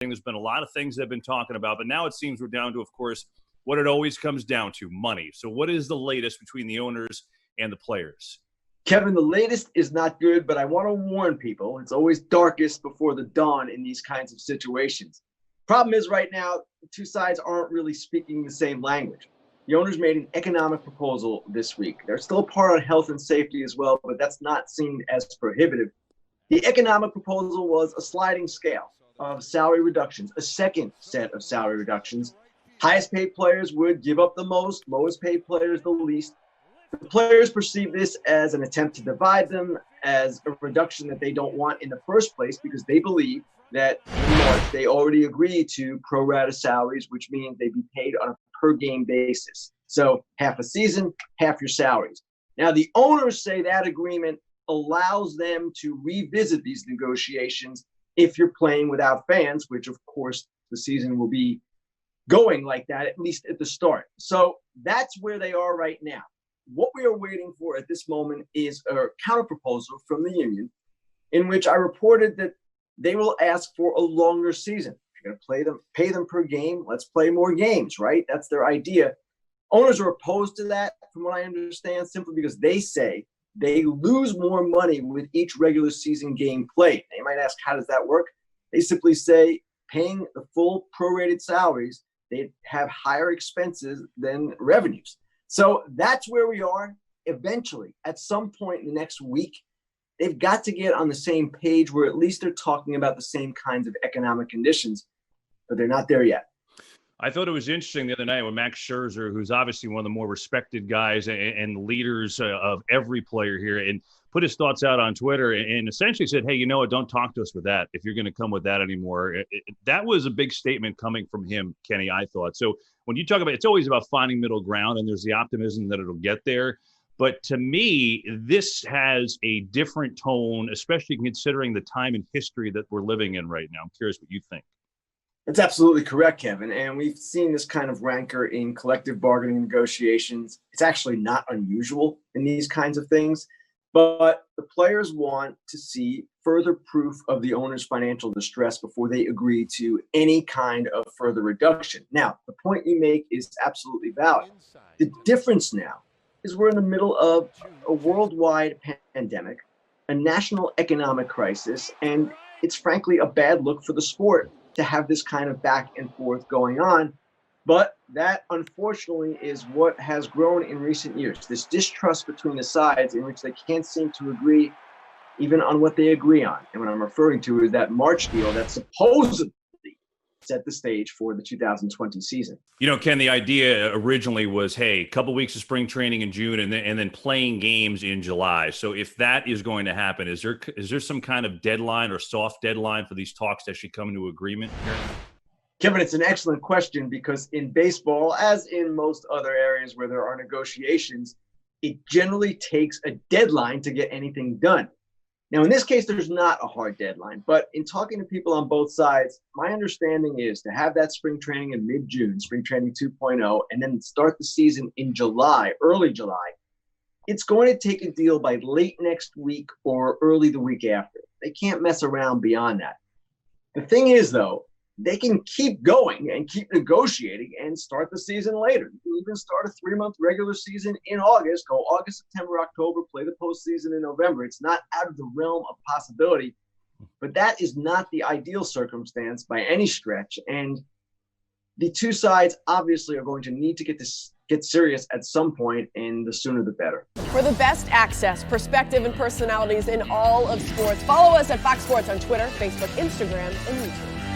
There's been a lot of things they've been talking about, but now it seems we're down to, of course, what it always comes down to, money. So what is the latest between the owners and the players? Kevin, the latest is not good, but I want to warn people. It's always darkest before the dawn in these kinds of situations. Problem is right now, the two sides aren't really speaking the same language. The owners made an economic proposal this week. They're still part on health and safety as well, but that's not seen as prohibitive. The economic proposal was a sliding scale of salary reductions, a second set of salary reductions. Highest paid players would give up the most, lowest paid players the least. The players perceive this as an attempt to divide them, as a reduction that they don't want in the first place, because they believe that in March they already agreed to pro rata salaries, which means they'd be paid on a per game basis. So half a season, half your salaries. Now, the owners say that agreement allows them to revisit these negotiations if you're playing without fans, which of course the season will be going like that, at least at the start. So that's where they are right now. What we are waiting for at this moment is a counterproposal from the union, in which I reported that they will ask for a longer season. If you're going to pay them per game, let's play more games, right? That's their idea. Owners are opposed to that, from what I understand, simply because they say they lose more money with each regular season game played. They might ask, how does that work? They simply say, paying the full prorated salaries, they have higher expenses than revenues. So that's where we are. Eventually, at some point in the next week, they've got to get on the same page where at least they're talking about the same kinds of economic conditions, but they're not there yet. I thought it was interesting the other night when Max Scherzer, who's obviously one of the more respected guys and leaders of every player here, and put his thoughts out on Twitter and essentially said, hey, you know what, don't talk to us with that if you're going to come with that anymore. That was a big statement coming from him, Kenny, I thought. So when you talk about, it's always about finding middle ground, and there's the optimism that it'll get there. But to me, this has a different tone, especially considering the time and history that we're living in right now. I'm curious what you think. That's absolutely correct, Kevin. And we've seen this kind of rancor in collective bargaining negotiations. It's actually not unusual in these kinds of things, but the players want to see further proof of the owner's financial distress before they agree to any kind of further reduction. Now, the point you make is absolutely valid. The difference now is we're in the middle of a worldwide pandemic, a national economic crisis, and it's frankly a bad look for the sport to have this kind of back and forth going on. But that, unfortunately, is what has grown in recent years, this distrust between the sides in which they can't seem to agree even on what they agree on. And what I'm referring to is that March deal that supposedly set the stage for the 2020 season. You know, Ken, the idea originally was, hey, a couple weeks of spring training in June and then playing games in July. So if that is going to happen, is there some kind of deadline or soft deadline for these talks to actually come into agreement here? Kevin, it's an excellent question, because in baseball, as in most other areas where there are negotiations, it generally takes a deadline to get anything done. Now, in this case, there's not a hard deadline, but in talking to people on both sides, my understanding is to have that spring training in mid-June, spring training 2.0, and then start the season in July, early July, it's going to take a deal by late next week or early the week after. They can't mess around beyond that. The thing is, though, they can keep going and keep negotiating and start the season later. You can even start a 3-month regular season in August, go August, September, October, play the postseason in November. It's not out of the realm of possibility, but that is not the ideal circumstance by any stretch. And the two sides obviously are going to need to get serious at some point, and the sooner the better. For the best access, perspective, and personalities in all of sports, follow us at Fox Sports on Twitter, Facebook, Instagram, and YouTube.